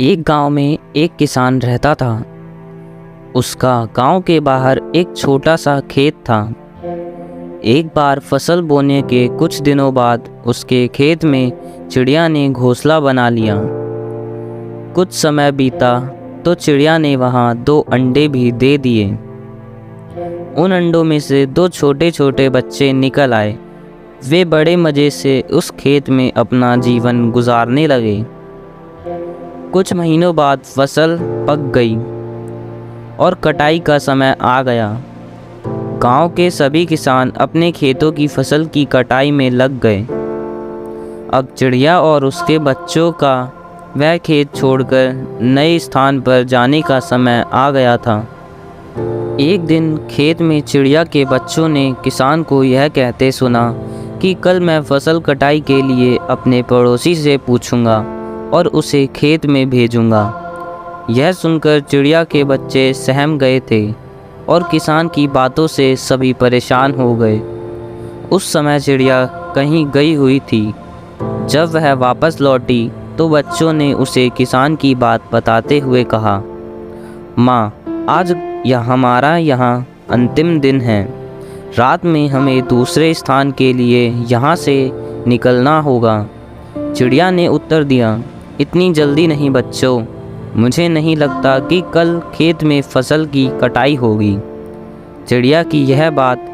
एक गांव में एक किसान रहता था। उसका गांव के बाहर एक छोटा सा खेत था। एक बार फसल बोने के कुछ दिनों बाद उसके खेत में चिड़िया ने घोंसला बना लिया। कुछ समय बीता तो चिड़िया ने वहां 2 अंडे भी दे दिए। उन अंडों में से 2 छोटे छोटे बच्चे निकल आए। वे बड़े मज़े से उस खेत में अपना जीवन गुजारने लगे। कुछ महीनों बाद फसल पक गई और कटाई का समय आ गया। गांव के सभी किसान अपने खेतों की फसल की कटाई में लग गए। अब चिड़िया और उसके बच्चों का वह खेत छोड़कर नए स्थान पर जाने का समय आ गया था। एक दिन खेत में चिड़िया के बच्चों ने किसान को यह कहते सुना कि कल मैं फसल कटाई के लिए अपने पड़ोसी से पूछूंगा और उसे खेत में भेजूंगा। यह सुनकर चिड़िया के बच्चे सहम गए थे और किसान की बातों से सभी परेशान हो गए। उस समय चिड़िया कहीं गई हुई थी। जब वह वापस लौटी तो बच्चों ने उसे किसान की बात बताते हुए कहा, माँ, आज हमारा यहाँ अंतिम दिन है। रात में हमें दूसरे स्थान के लिए यहाँ से निकलना होगा। चिड़िया ने उत्तर दिया, इतनी जल्दी नहीं बच्चों, मुझे नहीं लगता कि कल खेत में फसल की कटाई होगी। चिड़िया की यह बात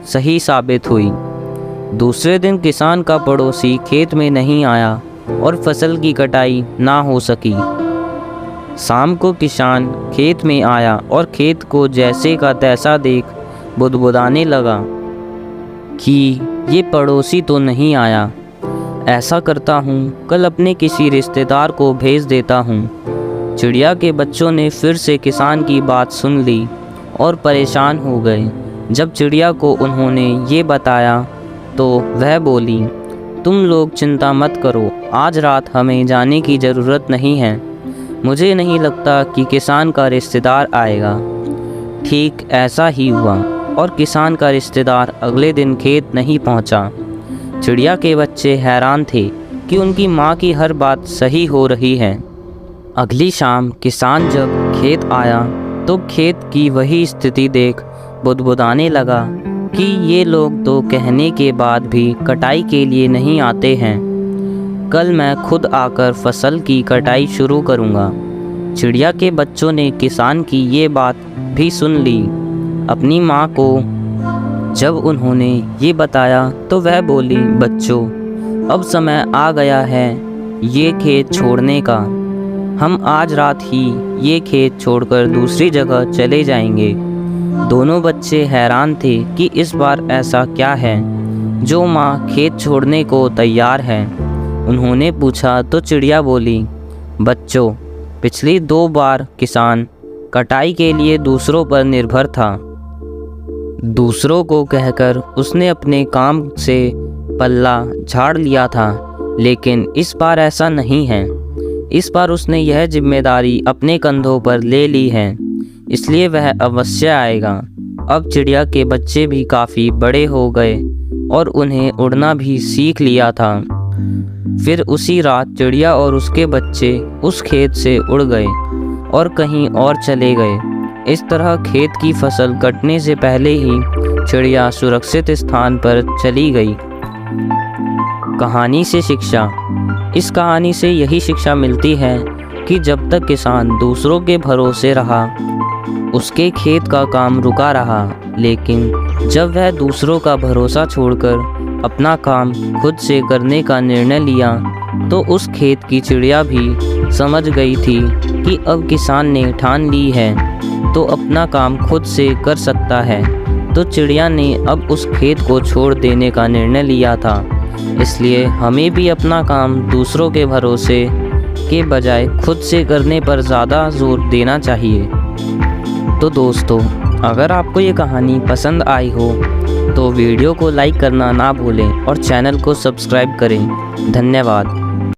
सही साबित हुई। दूसरे दिन किसान का पड़ोसी खेत में नहीं आया और फसल की कटाई ना हो सकी। शाम को किसान खेत में आया और खेत को जैसे का तैसा देख बुदबुदाने लगा कि ये पड़ोसी तो नहीं आया। ऐसा करता हूँ, कल अपने किसी रिश्तेदार को भेज देता हूँ। चिड़िया के बच्चों ने फिर से किसान की बात सुन ली और परेशान हो गए। जब चिड़िया को उन्होंने ये बताया तो वह बोली, तुम लोग चिंता मत करो, आज रात हमें जाने की ज़रूरत नहीं है। मुझे नहीं लगता कि किसान का रिश्तेदार आएगा। ठीक ऐसा ही हुआ और किसान का रिश्तेदार अगले दिन खेत नहीं पहुंचा। चिड़िया के बच्चे हैरान थे कि उनकी माँ की हर बात सही हो रही है। अगली शाम किसान जब खेत आया तो खेत की वही स्थिति देख बुदबुदाने लगा कि ये लोग तो कहने के बाद भी कटाई के लिए नहीं आते हैं। कल मैं खुद आकर फसल की कटाई शुरू करूँगा। चिड़िया के बच्चों ने किसान की ये बात भी सुन ली। अपनी माँ को जब उन्होंने ये बताया तो वह बोली, बच्चों, अब समय आ गया है ये खेत छोड़ने का। हम आज रात ही ये खेत छोड़कर दूसरी जगह चले जाएंगे। दोनों बच्चे हैरान थे कि इस बार ऐसा क्या है जो माँ खेत छोड़ने को तैयार है। उन्होंने पूछा तो चिड़िया बोली, बच्चों, पिछली 2 बार किसान कटाई के लिए दूसरों पर निर्भर था। दूसरों को कहकर उसने अपने काम से पल्ला झाड़ लिया था, लेकिन इस बार ऐसा नहीं है। इस बार उसने यह जिम्मेदारी अपने कंधों पर ले ली है, इसलिए वह अवश्य आएगा। अब चिड़िया के बच्चे भी काफ़ी बड़े हो गए और उन्हें उड़ना भी सीख लिया था। फिर उसी रात चिड़िया और उसके बच्चे उस खेत से उड़ गए और कहीं और चले गए। इस तरह खेत की फसल कटने से पहले ही चिड़िया सुरक्षित स्थान पर चली गई। कहानी से शिक्षा। इस कहानी से यही शिक्षा मिलती है कि जब तक किसान दूसरों के भरोसे रहा, उसके खेत का काम रुका रहा, लेकिन जब वह दूसरों का भरोसा छोड़कर अपना काम खुद से करने का निर्णय लिया तो उस खेत की चिड़िया भी समझ गई थी कि अब किसान ने ठान ली है तो अपना काम खुद से कर सकता है। तो चिड़िया ने अब उस खेत को छोड़ देने का निर्णय लिया था। इसलिए हमें भी अपना काम दूसरों के भरोसे के बजाय खुद से करने पर ज़्यादा जोर देना चाहिए। तो दोस्तों, अगर आपको ये कहानी पसंद आई हो तो वीडियो को लाइक करना ना भूलें और चैनल को सब्सक्राइब करें। धन्यवाद।